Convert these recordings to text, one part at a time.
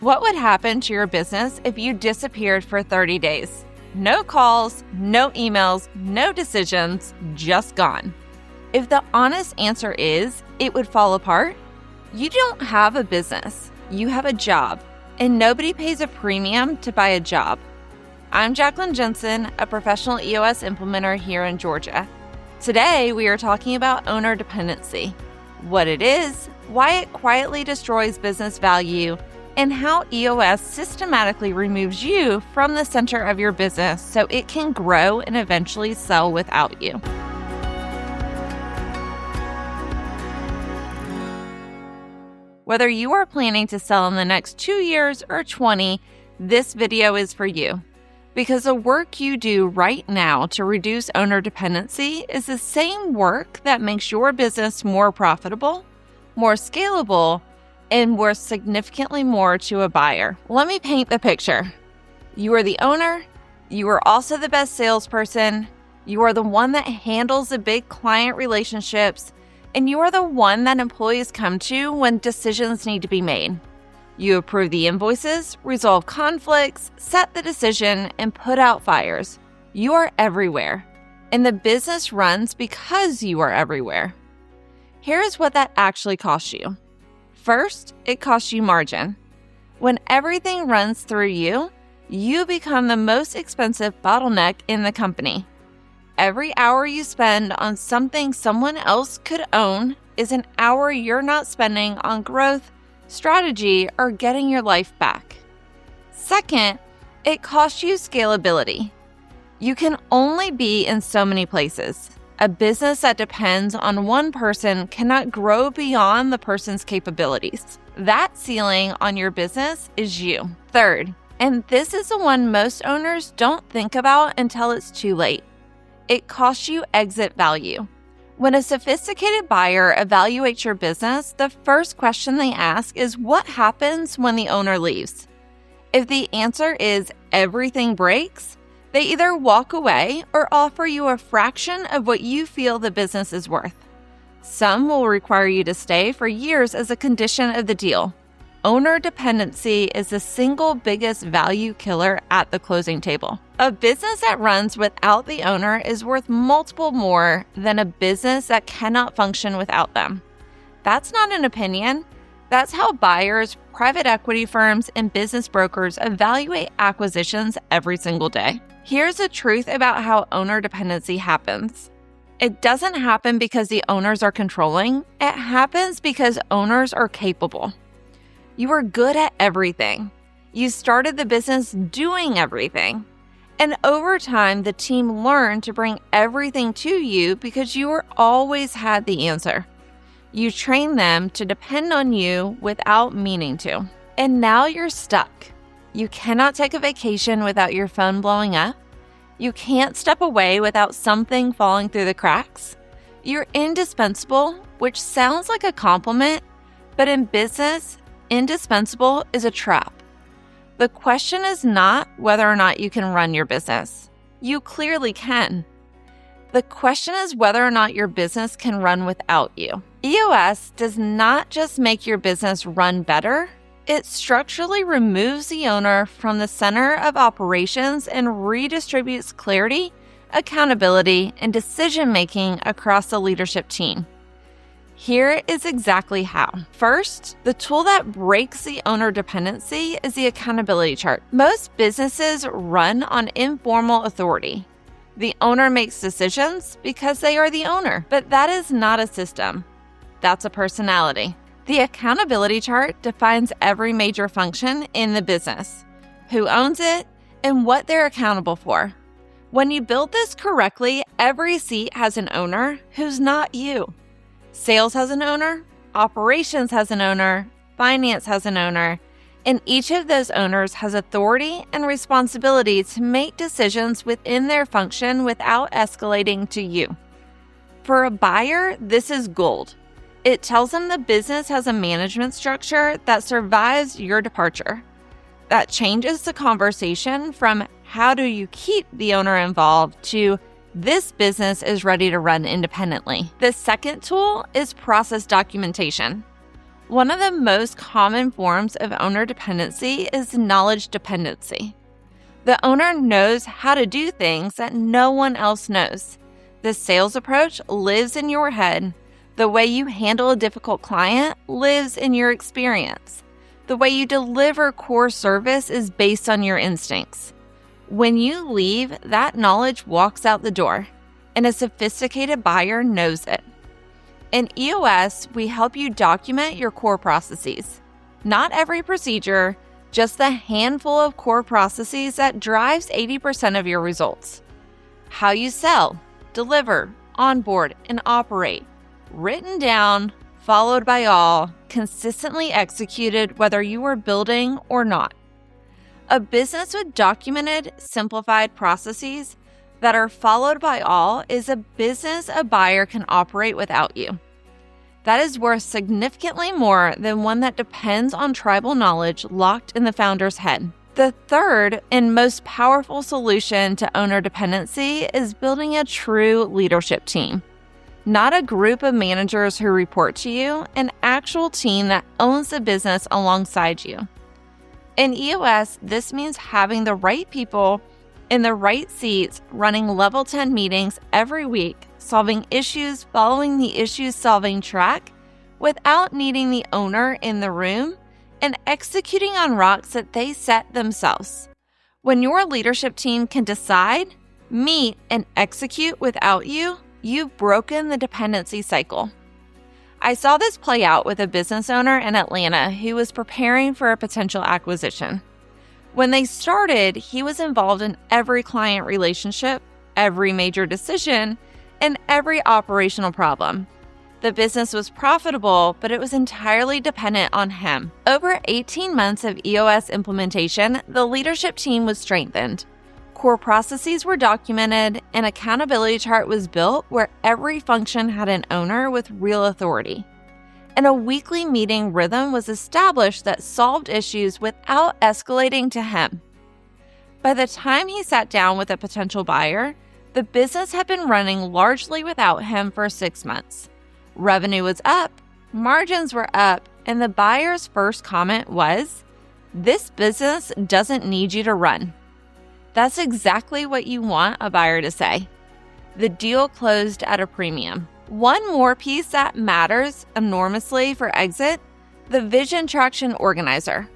What would happen to your business if you disappeared for 30 days? No calls, no emails, no decisions, just gone. If the honest answer is it would fall apart, you don't have a business, you have a job, and nobody pays a premium to buy a job. I'm Jacqueline Jensen, a professional EOS implementer here in Georgia. Today, we are talking about owner dependency, what it is, why it quietly destroys business value, and how EOS systematically removes you from the center of your business so it can grow and eventually sell without you. Whether you are planning to sell in the next 2 years or 20, this video is for you. Because the work you do right now to reduce owner dependency is the same work that makes your business more profitable, more scalable, and worth significantly more to a buyer. Let me paint the picture. You are the owner, you are also the best salesperson, you are the one that handles the big client relationships, and you are the one that employees come to when decisions need to be made. You approve the invoices, resolve conflicts, set the decision, and put out fires. You are everywhere, and the business runs because you are everywhere. Here's what that actually costs you. First, it costs you margin. When everything runs through you, you become the most expensive bottleneck in the company. Every hour you spend on something someone else could own is an hour you're not spending on growth, strategy, or getting your life back. Second, it costs you scalability. You can only be in so many places. A business that depends on one person cannot grow beyond the person's capabilities. That ceiling on your business is you. Third, and this is the one most owners don't think about until it's too late, it costs you exit value. When a sophisticated buyer evaluates your business, the first question they ask is what happens when the owner leaves? If the answer is everything breaks, they either walk away or offer you a fraction of what you feel the business is worth. Some will require you to stay for years as a condition of the deal. Owner dependency is the single biggest value killer at the closing table. A business that runs without the owner is worth multiple more than a business that cannot function without them. That's not an opinion. That's how buyers, private equity firms, and business brokers evaluate acquisitions every single day. Here's the truth about how owner dependency happens. It doesn't happen because the owners are controlling. It happens because owners are capable. You are good at everything. You started the business doing everything. And over time, the team learned to bring everything to you because you always had the answer. You trained them to depend on you without meaning to. And now you're stuck. You cannot take a vacation without your phone blowing up. You can't step away without something falling through the cracks. You're indispensable, which sounds like a compliment, but in business, indispensable is a trap. The question is not whether or not you can run your business. You clearly can. The question is whether or not your business can run without you. EOS does not just make your business run better, it structurally removes the owner from the center of operations and redistributes clarity, accountability, and decision-making across the leadership team. Here is exactly how. First, the tool that breaks the owner dependency is the accountability chart. Most businesses run on informal authority. The owner makes decisions because they are the owner, but that is not a system. That's a personality. The accountability chart defines every major function in the business, who owns it, and what they're accountable for. When you build this correctly, every seat has an owner who's not you. Sales has an owner, operations has an owner, finance has an owner, and each of those owners has authority and responsibility to make decisions within their function without escalating to you. For a buyer, this is gold. It tells them the business has a management structure that survives your departure. That changes the conversation from how do you keep the owner involved to this business is ready to run independently. The second tool is process documentation. One of the most common forms of owner dependency is knowledge dependency. The owner knows how to do things that no one else knows. The sales approach lives in your head. The way you handle a difficult client lives in your experience. The way you deliver core service is based on your instincts. When you leave, that knowledge walks out the door, and a sophisticated buyer knows it. In EOS, we help you document your core processes. Not every procedure, just the handful of core processes that drives 80% of your results. How you sell, deliver, onboard, and operate. Written down, followed by all, consistently executed whether you are building or not. A business with documented, simplified processes that are followed by all is a business a buyer can operate without you. That is worth significantly more than one that depends on tribal knowledge locked in the founder's head. The third and most powerful solution to owner dependency is building a true leadership team. Not a group of managers who report to you, an actual team that owns the business alongside you. In EOS, this means having the right people in the right seats, running level 10 meetings every week, solving issues, following the issue-solving track without needing the owner in the room, and executing on rocks that they set themselves. When your leadership team can decide, meet, and execute without you, you've broken the dependency cycle. I saw this play out with a business owner in Atlanta who was preparing for a potential acquisition. When they started, he was involved in every client relationship, every major decision, and every operational problem. The business was profitable, but it was entirely dependent on him. Over 18 months of EOS implementation, the leadership team was strengthened. Core processes were documented, an accountability chart was built where every function had an owner with real authority. And a weekly meeting rhythm was established that solved issues without escalating to him. By the time he sat down with a potential buyer, the business had been running largely without him for 6 months. Revenue was up, margins were up, and the buyer's first comment was, "This business doesn't need you to run." That's exactly what you want a buyer to say. The deal closed at a premium. One more piece that matters enormously for exit, the vision traction organizer.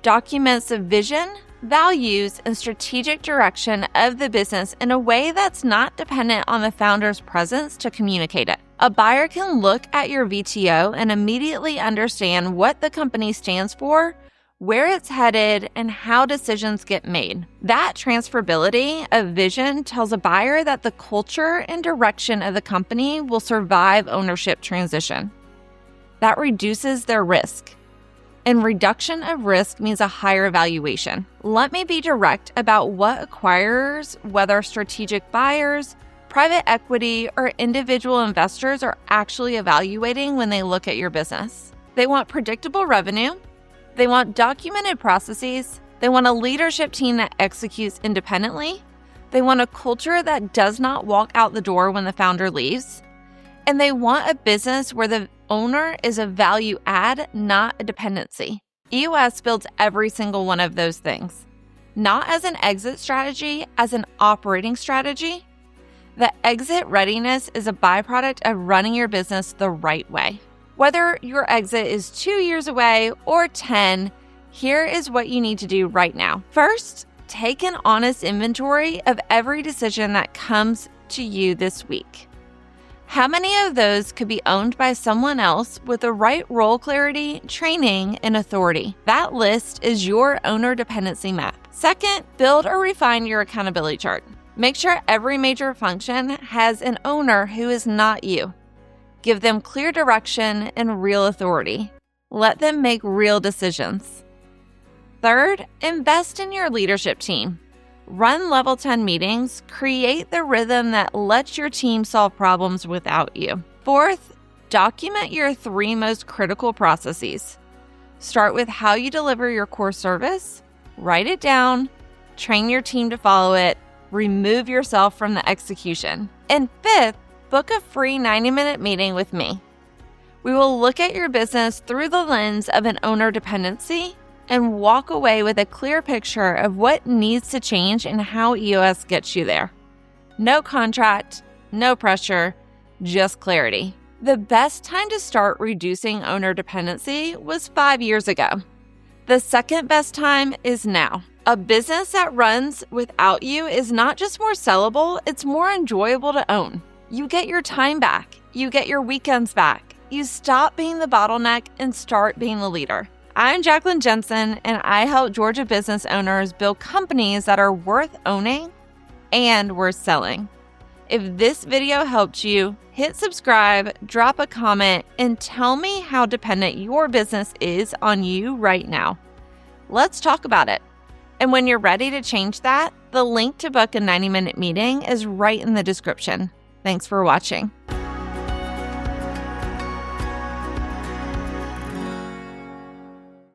Documents the vision, values, and strategic direction of the business in a way that's not dependent on the founder's presence to communicate it. A buyer can look at your VTO and immediately understand what the company stands for, where it's headed, and how decisions get made. That transferability of vision tells a buyer that the culture and direction of the company will survive ownership transition. That reduces their risk. And reduction of risk means a higher valuation. Let me be direct about what acquirers, whether strategic buyers, private equity, or individual investors, are actually evaluating when they look at your business. They want predictable revenue. They want documented processes. They want a leadership team that executes independently. They want a culture that does not walk out the door when the founder leaves. And they want a business where the owner is a value add, not a dependency. EOS builds every single one of those things, not as an exit strategy, as an operating strategy. The exit readiness is a byproduct of running your business the right way. Whether your exit is 2 years away or 10, here is what you need to do right now. First, take an honest inventory of every decision that comes to you this week. How many of those could be owned by someone else with the right role clarity, training, and authority? That list is your owner dependency map. Second, build or refine your accountability chart. Make sure every major function has an owner who is not you. Give them clear direction and real authority. Let them make real decisions. Third, invest in your leadership team. Run level 10 meetings, create the rhythm that lets your team solve problems without you. Fourth, document your 3 most critical processes. Start with how you deliver your core service, write it down, train your team to follow it, remove yourself from the execution. And fifth, book a free 90-minute meeting with me. We will look at your business through the lens of an owner dependency and walk away with a clear picture of what needs to change and how EOS gets you there. No contract, no pressure, just clarity. The best time to start reducing owner dependency was 5 years ago. The second best time is now. A business that runs without you is not just more sellable, it's more enjoyable to own. You get your time back. You get your weekends back. You stop being the bottleneck and start being the leader. I'm Jacqueline Jensen, and I help Georgia business owners build companies that are worth owning and worth selling. If this video helped you, hit subscribe, drop a comment, and tell me how dependent your business is on you right now. Let's talk about it. And when you're ready to change that, the link to book a 90-minute meeting is right in the description. Thanks for watching.